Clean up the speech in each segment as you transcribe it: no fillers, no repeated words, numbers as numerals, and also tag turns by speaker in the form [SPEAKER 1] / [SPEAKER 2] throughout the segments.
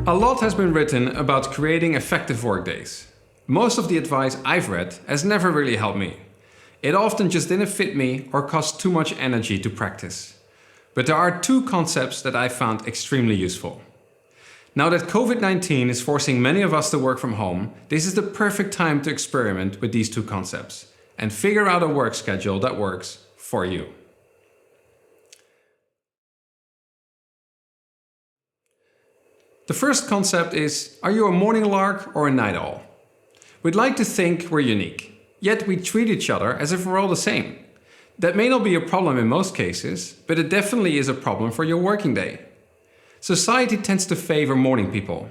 [SPEAKER 1] A lot has been written about creating effective workdays. Most of the advice I've read has never really helped me. It often just didn't fit me or cost too much energy to practice. But there are two concepts that I found extremely useful. Now that COVID-19 is forcing many of us to work from home, this is the perfect time to experiment with these two concepts and figure out a work schedule that works for you. The first concept is, are you a morning lark or a night owl? We'd like to think we're unique, yet we treat each other as if we're all the same. That may not be a problem in most cases, but it definitely is a problem for your working day. Society tends to favor morning people.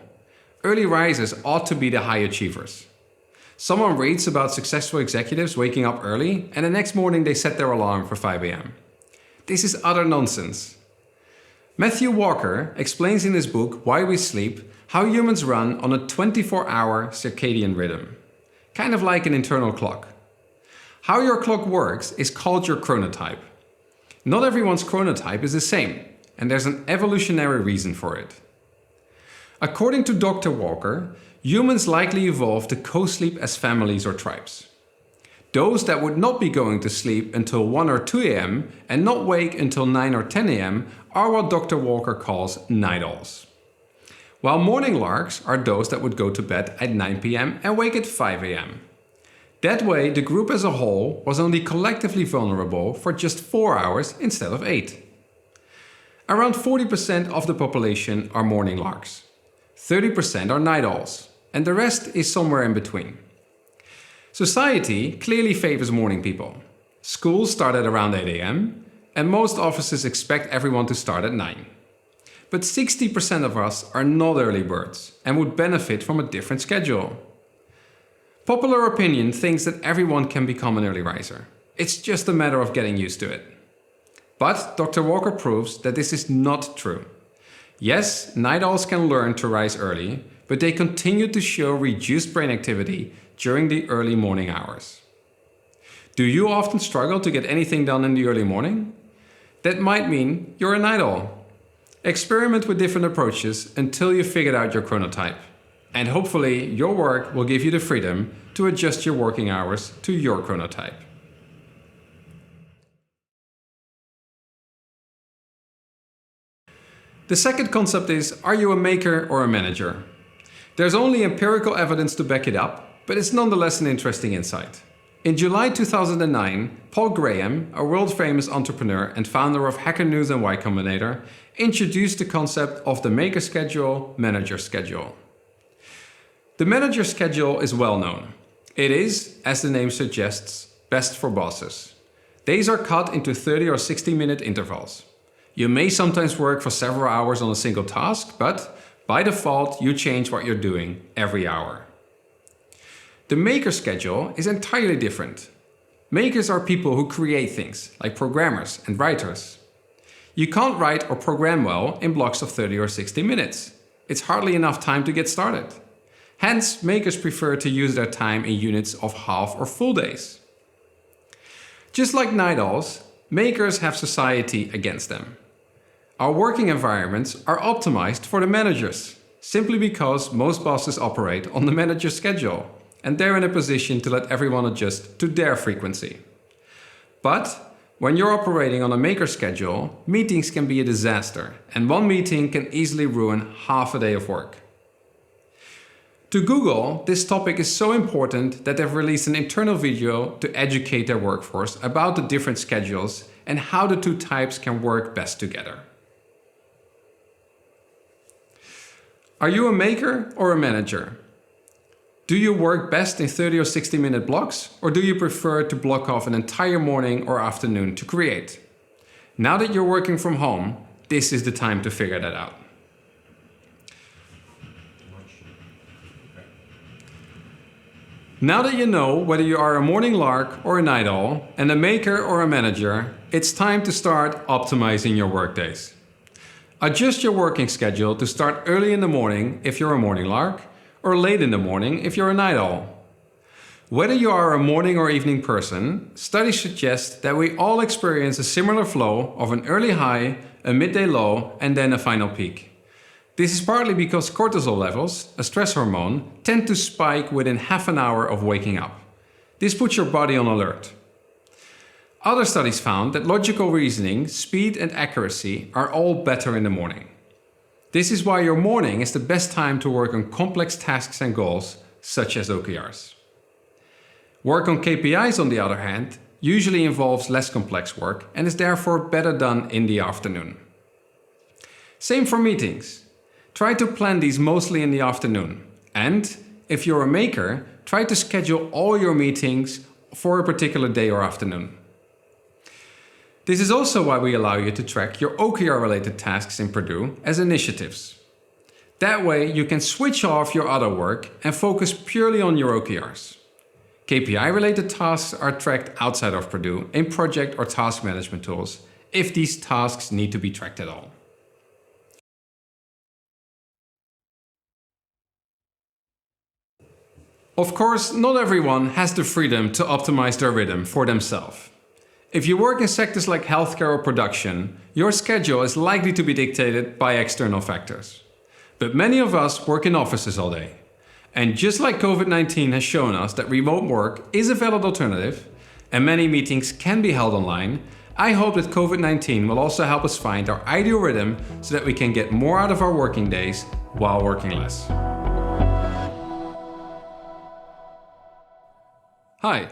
[SPEAKER 1] Early risers ought to be the high achievers. Someone reads about successful executives waking up early and the next morning they set their alarm for 5 a.m. This is utter nonsense. Matthew Walker explains in his book Why We Sleep how humans run on a 24-hour circadian rhythm, kind of like an internal clock. How your clock works is called your chronotype. Not everyone's chronotype is the same, and there's an evolutionary reason for it. According to Dr. Walker, humans likely evolved to co-sleep as families or tribes. Those that would not be going to sleep until 1 or 2 a.m. and not wake until 9 or 10 a.m. are what Dr. Walker calls night owls. While morning larks are those that would go to bed at 9 p.m. and wake at 5 a.m. That way, the group as a whole was only collectively vulnerable for just 4 hours instead of 8. Around 40% of the population are morning larks. 30% are night owls, and the rest is somewhere in between. Society clearly favors morning people. Schools start at around 8 a.m. and most offices expect everyone to start at 9. But 60% of us are not early birds and would benefit from a different schedule. Popular opinion thinks that everyone can become an early riser. It's just a matter of getting used to it. But Dr. Walker proves that this is not true. Yes, night owls can learn to rise early, but they continue to show reduced brain activity during the early morning hours. Do you often struggle to get anything done in the early morning? That might mean you're a night owl. Experiment with different approaches until you've figured out your chronotype. And hopefully your work will give you the freedom to adjust your working hours to your chronotype. The second concept is, are you a maker or a manager? There's only empirical evidence to back it up, but it's nonetheless an interesting insight. In July 2009, Paul Graham, a world-famous entrepreneur and founder of Hacker News and Y Combinator, introduced the concept of the maker schedule, manager schedule. The manager schedule is well known. It is, as the name suggests, best for bosses. Days are cut into 30 or 60-minute intervals. You may sometimes work for several hours on a single task, but by default, you change what you're doing every hour. The maker schedule is entirely different. Makers are people who create things, like programmers and writers. You can't write or program well in blocks of 30 or 60 minutes. It's hardly enough time to get started. Hence, makers prefer to use their time in units of half or full days. Just like night owls, makers have society against them. Our working environments are optimized for the managers, simply because most bosses operate on the manager's schedule, and they're in a position to let everyone adjust to their frequency. But when you're operating on a maker schedule, meetings can be a disaster, and one meeting can easily ruin half a day of work. To Google, this topic is so important that they've released an internal video to educate their workforce about the different schedules and how the two types can work best together. Are you a maker or a manager? Do you work best in 30 or 60-minute blocks, or do you prefer to block off an entire morning or afternoon to create? Now that you're working from home, this is the time to figure that out. Now that you know whether you are a morning lark or a night owl, and a maker or a manager, it's time to start optimizing your workdays. Adjust your working schedule to start early in the morning if you're a morning lark, or late in the morning if you're a night owl. Whether you are a morning or evening person, studies suggest that we all experience a similar flow of an early high, a midday low, and then a final peak. This is partly because cortisol levels, a stress hormone, tend to spike within half an hour of waking up. This puts your body on alert. Other studies found that logical reasoning, speed and accuracy are all better in the morning. This is why your morning is the best time to work on complex tasks and goals, such as OKRs. Work on KPIs, on the other hand, usually involves less complex work and is therefore better done in the afternoon. Same for meetings. Try to plan these mostly in the afternoon. And if you're a maker, try to schedule all your meetings for a particular day or afternoon. This is also why we allow you to track your OKR-related tasks in Perdoo as initiatives. That way you can switch off your other work and focus purely on your OKRs. KPI-related tasks are tracked outside of Perdoo in project or task management tools, if these tasks need to be tracked at all. Of course, not everyone has the freedom to optimize their rhythm for themselves. If you work in sectors like healthcare or production, your schedule is likely to be dictated by external factors. But many of us work in offices all day. And just like COVID-19 has shown us that remote work is a valid alternative, and many meetings can be held online, I hope that COVID-19 will also help us find our ideal rhythm so that we can get more out of our working days while working less. Hi.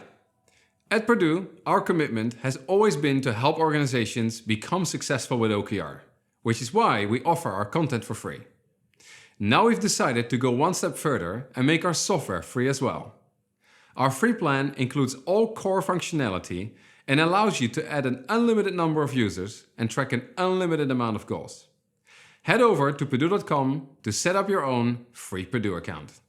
[SPEAKER 1] At Perdoo, our commitment has always been to help organizations become successful with OKR, which is why we offer our content for free. Now we've decided to go one step further and make our software free as well. Our free plan includes all core functionality and allows you to add an unlimited number of users and track an unlimited amount of goals. Head over to perdoo.com to set up your own free Perdoo account.